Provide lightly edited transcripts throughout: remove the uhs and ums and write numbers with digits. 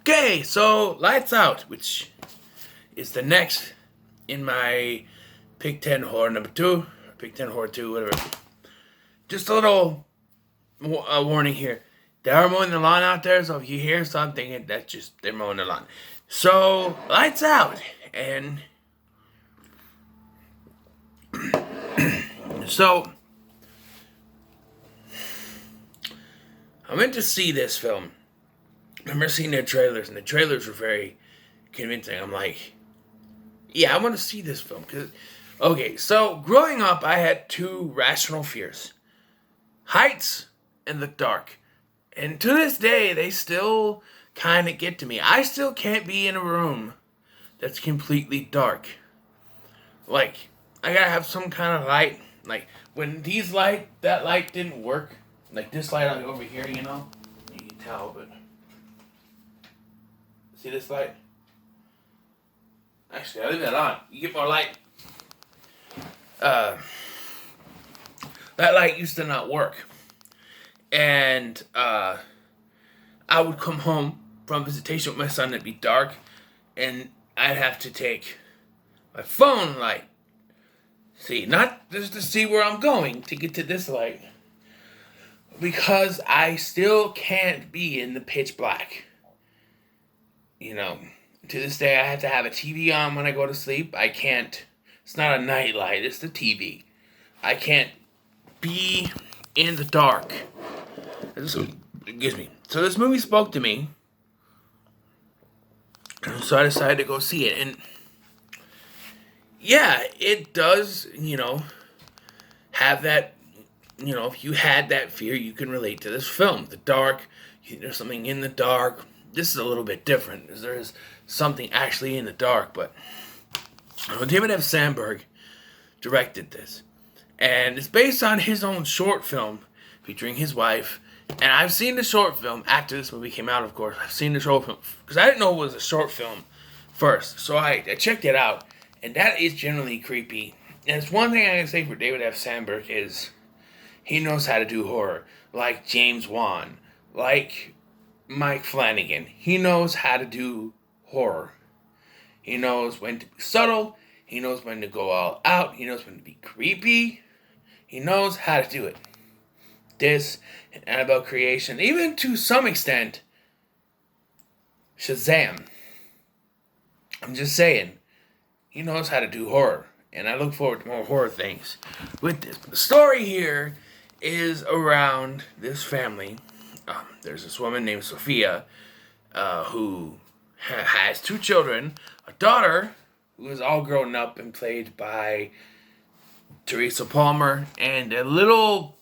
Okay, so Lights Out, which is the next in my Pick 10 Horror number 2, Pick 10 Horror 2, whatever. Just a little warning here. They are mowing the lawn out there, so if you hear something, that's just they're mowing the lawn. So, Lights Out. And so, I went to see this film. I remember seeing their trailers, and the trailers were very convincing. I'm like, yeah, I want to see this film. Okay, so growing up, I had two rational fears: heights and the dark. And to this day, they still kind of get to me. I still can't be in a room that's completely dark. Like, I gotta have some kind of light. Like, when that light didn't work. Like this light over here, you know? You can tell, but... See this light? Actually, I'll leave that on. You get more light. That light used to not work. And I would come home from visitation with my son, it'd be dark, and I'd have to take my phone light. See, not just to see where I'm going to get to this light, because I still can't be in the pitch black. You know, to this day I have to have a TV on when I go to sleep. I can't, it's not a night light, it's the TV. I can't be in the dark. Excuse me. So this movie spoke to me. So I decided to go see it. And yeah, it does, have that, if you had that fear, you can relate to this film. The dark, there's something in the dark. This is a little bit different, because there is something actually in the dark. But David F. Sandberg directed this. And it's based on his own short film featuring his wife. And I've seen the short film after this movie came out, of course. I've seen the short film because I didn't know it was a short film first. So I checked it out. And that is generally creepy. And it's one thing I can say for David F. Sandberg is he knows how to do horror. Like James Wan. Like Mike Flanagan. He knows how to do horror. He knows when to be subtle. He knows when to go all out. He knows when to be creepy. He knows how to do it. This, and Annabelle Creation, even to some extent, Shazam. I'm just saying, he knows how to do horror. And I look forward to more horror things with this. But the story here is around this family. There's this woman named Sophia who has two children. A daughter who is all grown up and played by Teresa Palmer. And a little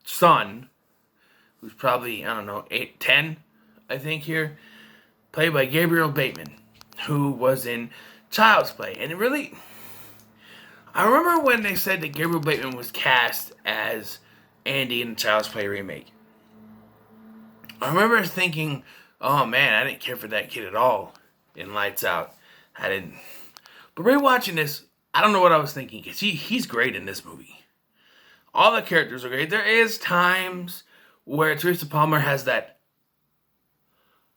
son who's probably, 8, 10, I think here. Played by Gabriel Bateman, who was in Child's Play. And it really... I remember when they said that Gabriel Bateman was cast as Andy in the Child's Play remake. I remember thinking, oh man, I didn't care for that kid at all in Lights Out. I didn't. But rewatching this, I don't know what I was thinking, because he's great in this movie. All the characters are great. There is times where Teresa Palmer has that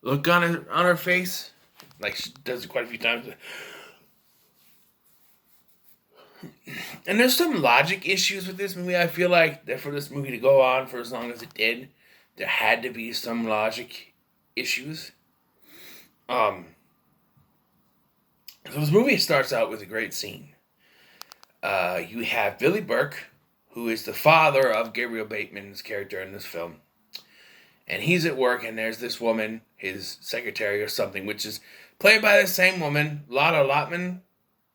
look on her face. Like she does it quite a few times. And there's some logic issues with this movie. I feel like that for this movie to go on for as long as it did, there had to be some logic issues. So this movie starts out with a great scene. You have Billy Burke, who is the father of Gabriel Bateman's character in this film. And he's at work, and there's this woman, his secretary or something, which is played by the same woman, Lotta Lotman,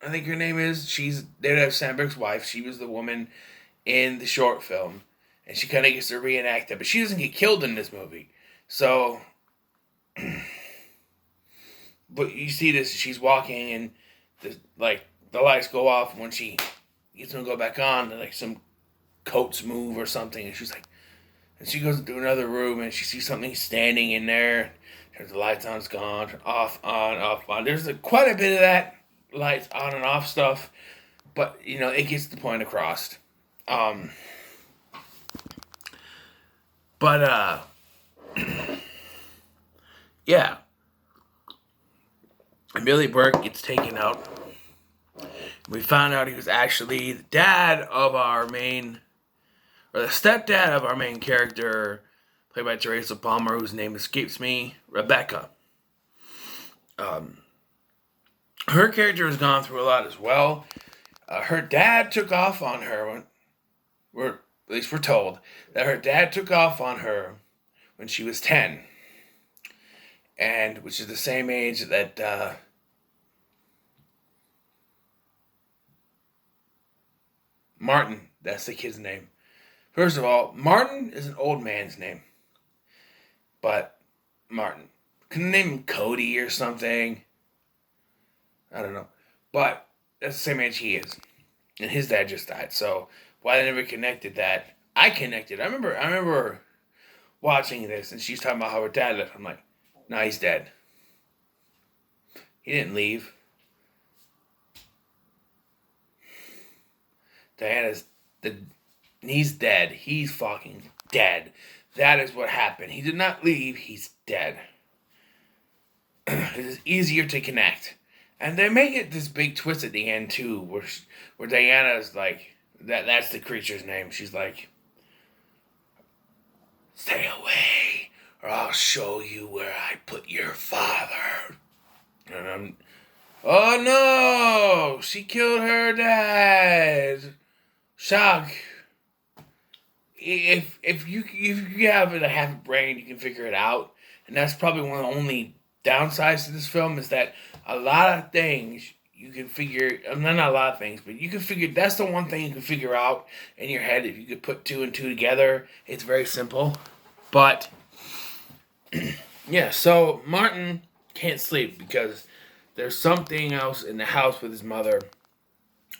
I think her name is. She's David F. Sandberg's wife. She was the woman in the short film. And she kind of gets to reenact that. But she doesn't get killed in this movie. So, but you see this, she's walking, and the lights go off. And when she gets them to go back on, like some coats move or something. And she's like, and she goes into another room, and she sees something standing in there. Turns the lights on, it's gone. Turn off, on. There's quite a bit of that lights on and off stuff, but it gets the point across. Yeah, Billy Burke gets taken out. We found out he was actually the dad of our main, or the stepdad of our main character, played by Teresa Palmer, whose name escapes me, Rebecca. Her character has gone through a lot as well. Her dad took off on her, at least we're told, that her dad took off on her when she was 10. And which is the same age that Martin, that's the kid's name. First of all, Martin is an old man's name. But Martin. Couldn't name him Cody or something. I don't know. But that's the same age he is. And his dad just died. So why they never connected that? I connected. I remember watching this and she's talking about how her dad left. I'm like, nah, he's dead. He didn't leave. He's dead. He's fucking dead. That is what happened. He did not leave. He's dead. It is easier to connect. And they make it this big twist at the end, too, where Diana's like, that's the creature's name. She's like, stay away, or I'll show you where I put your father. And oh no! She killed her dad! Shock. If you have a half a brain, you can figure it out. And that's probably one of the only downsides to this film is that a lot of things you can figure, not a lot of things, but you can figure, that's the one thing you can figure out in your head. If you could put two and two together, it's very simple. But, yeah, so Martin can't sleep because there's something else in the house with his mother.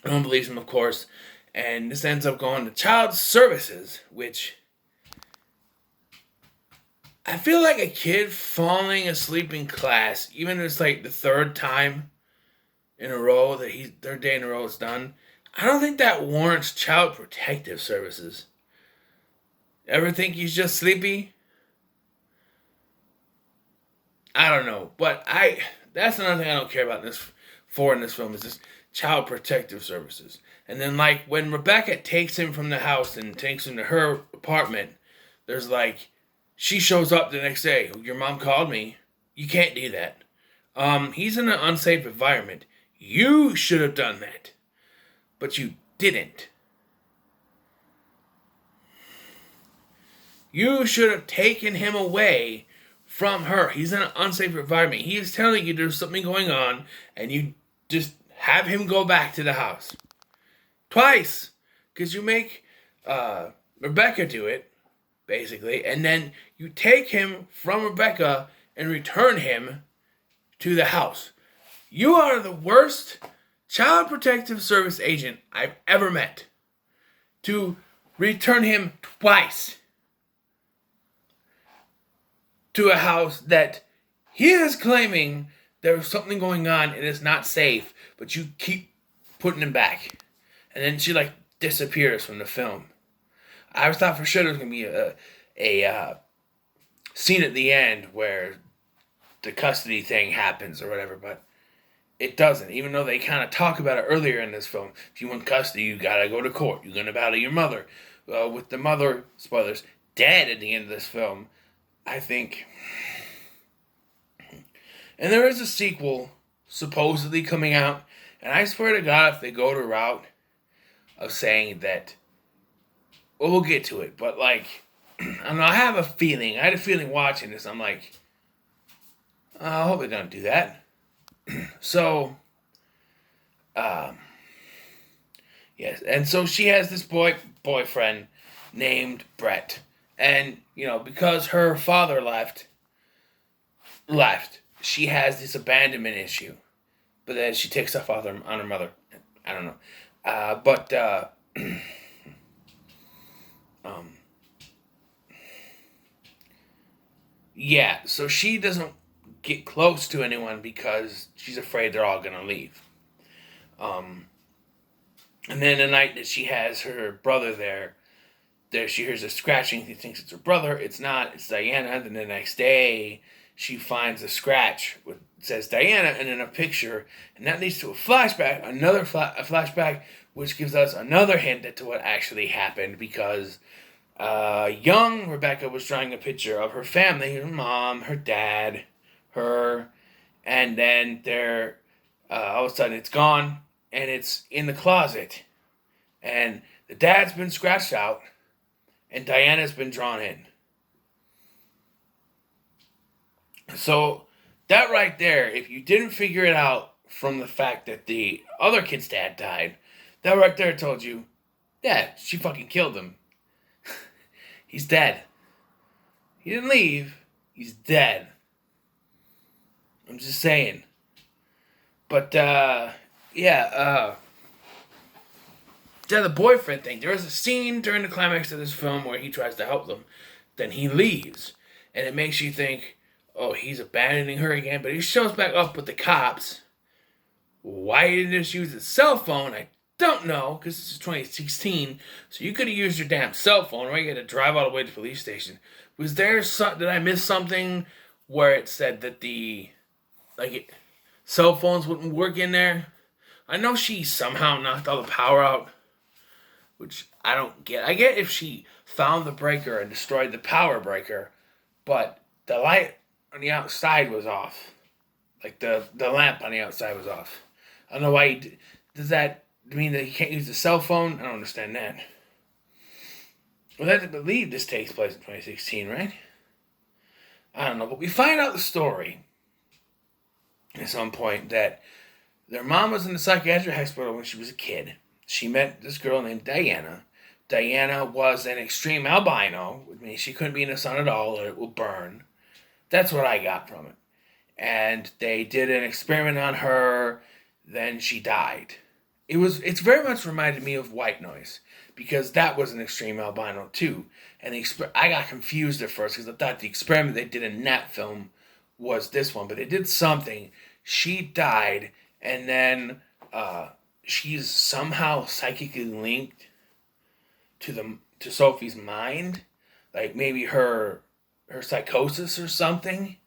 No one believes him, of course. And this ends up going to child services, which I feel like a kid falling asleep in class, even if it's like the third time in a row third day in a row it's done, I don't think that warrants child protective services. Ever think he's just sleepy? I don't know, but that's another thing I don't care about in this film is this child protective services. And then like when Rebecca takes him from the house and takes him to her apartment, there's like, she shows up the next day. Your mom called me. You can't do that. He's in an unsafe environment. You should have done that. But you didn't. You should have taken him away from her. He's in an unsafe environment. He is telling you there's something going on, and you just have him go back to the house. Twice. Because you make Rebecca do it, basically, and then you take him from Rebecca and return him to the house. You are the worst child protective service agent I've ever met. To return him twice to a house that he is claiming there's something going on and it's not safe, but you keep putting him back. And then she like disappears from the film. I thought for sure there was going to be a scene at the end where the custody thing happens or whatever, but it doesn't. Even though they kind of talk about it earlier in this film. If you want custody, you got to go to court. You're going to battle your mother. With the mother, spoilers, dead at the end of this film, I think. And there is a sequel supposedly coming out. And I swear to God, if they go the route of saying that, well, we'll get to it, but like, I don't know, I had a feeling watching this, I'm like, I hope they don't do that. So, yes, and so she has this boyfriend named Brett, and, because her father left, she has this abandonment issue, but then she takes stuff off on her mother. I don't know, yeah, so she doesn't get close to anyone because she's afraid they're all gonna leave. And then the night that she has her brother there she hears a scratching. She thinks it's her brother. It's not. It's Diana. Then the next day, she finds a scratch with says Diana and then a picture, and that leads to a flashback, another a flashback, which gives us another hint to what actually happened because young Rebecca was drawing a picture of her family, her mom, her dad, her, and then all of a sudden it's gone and it's in the closet, and the dad's been scratched out, and Diana's been drawn in. So that right there, if you didn't figure it out from the fact that the other kid's dad died, that right there told you, yeah, she fucking killed him. He's dead. He didn't leave. He's dead. I'm just saying. But, yeah, the boyfriend thing. There is a scene during the climax of this film where he tries to help them. Then he leaves. And it makes you think, oh, he's abandoning her again. But he shows back up with the cops. Why didn't he just use his cell phone? I don't know, because this is 2016. So you could have used your damn cell phone, right? You had to drive all the way to the police station. Was there did I miss something where it said that cell phones wouldn't work in there? I know she somehow knocked all the power out, which I don't get. I get if she found the breaker and destroyed the power breaker, but the light on the outside was off. Like the lamp on the outside was off. I don't know why does that mean that he can't use the cell phone? I don't understand that. Well, I have to believe this takes place in 2016, right? I don't know, but we find out the story at some point that their mom was in the psychiatric hospital when she was a kid. She met this girl named Diana. Diana was an extreme albino, which means she couldn't be in the sun at all or it will burn. That's what I got from it. And they did an experiment on her, then she died. It's very much reminded me of White Noise, because that was an extreme albino too. And I got confused at first because I thought the experiment they did in that film was this one, but they did something. She died, and then she's somehow psychically linked to Sophie's mind, like maybe her psychosis or something.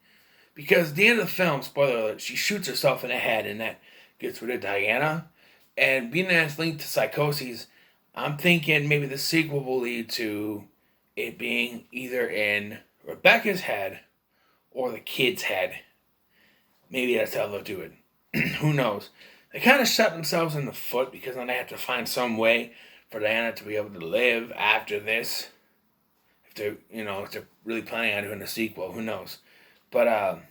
Because at the end of the film, spoiler alert, she shoots herself in the head, and that gets rid of Diana. And being that it's linked to psychoses, I'm thinking maybe the sequel will lead to it being either in Rebecca's head or the kid's head. Maybe that's how they'll do it. Who knows? They kind of shot themselves in the foot because then they have to find some way for Diana to be able to live after this. If they're really planning on doing a sequel, who knows? But,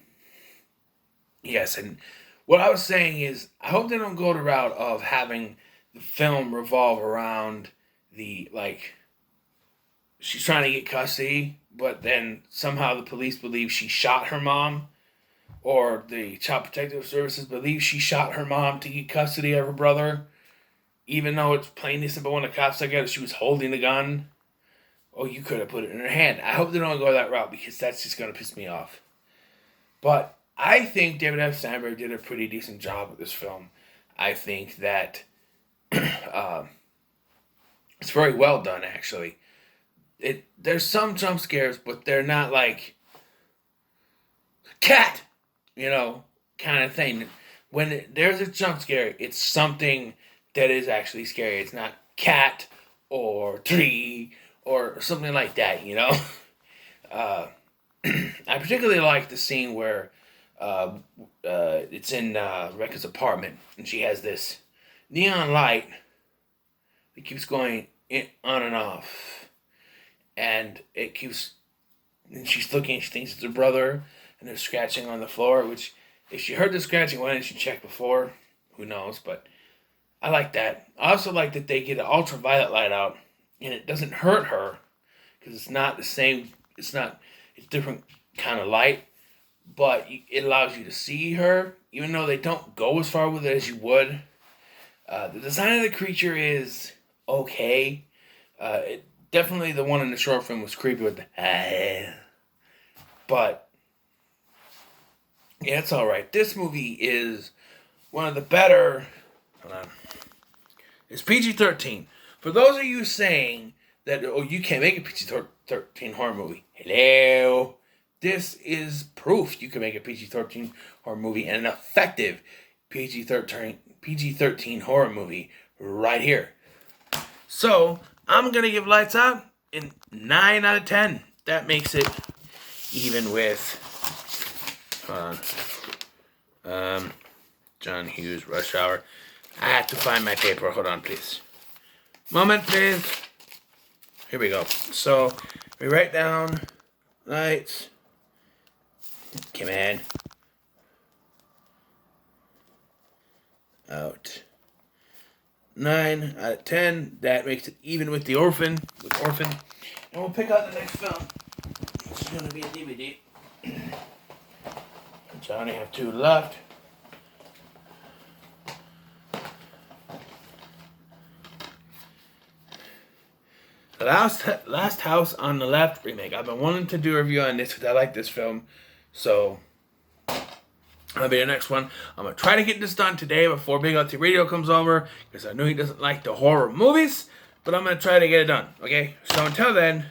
yes, and what I was saying is, I hope they don't go the route of having the film revolve around she's trying to get custody, but then somehow the police believe she shot her mom, or the Child Protective Services believe she shot her mom to get custody of her brother, even though it's plainly simple when the cops look at it, she was holding the gun. Oh, you could have put it in her hand. I hope they don't go that route because that's just going to piss me off. But I think David F. Sandberg did a pretty decent job with this film. I think that it's very well done, actually. There's some jump scares, but they're not like cat, kind of thing. When there's a jump scare, it's something that is actually scary. It's not cat or tree or something like that, I particularly like the scene where it's in Rebecca's apartment, and she has this neon light that keeps going on and off, and and she's looking, she thinks it's her brother, and they're scratching on the floor, which, if she heard the scratching, why didn't she check before? Who knows, but I like that. I also like that they get an ultraviolet light out, and it doesn't hurt her, because it's not the same, it's different kind of light, but it allows you to see her, even though they don't go as far with it as you would. The design of the creature is okay. Definitely the one in the short film was creepy with the but yeah, it's alright. This movie is one of the better. Hold on. It's PG-13. For those of you saying that, you can't make a PG-13 horror movie. Hello. This is proof you can make a PG-13 horror movie and an effective PG-13 horror movie right here. So, I'm going to give Lights Out a 9 out of 10. That makes it even with John Hughes, Rush Hour. I have to find my paper. Hold on, please. Moment, please. Here we go. So, we write down Lights. Come on. Out. 9 out of 10. That makes it even with the Orphan. And we'll pick out the next film. It's going to be a DVD. Which I only have 2 left. The Last House on the Left remake. I've been wanting to do a review on this because I like this film. So, that'll be the next one. I'm going to try to get this done today before Big LT Radio comes over, because I know he doesn't like the horror movies, but I'm going to try to get it done, okay? So until then,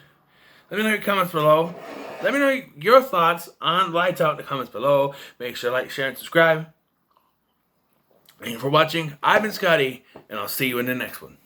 let me know your comments below. Let me know your thoughts on Lights Out in the comments below. Make sure to like, share, and subscribe. Thank you for watching. I've been Scotty, and I'll see you in the next one.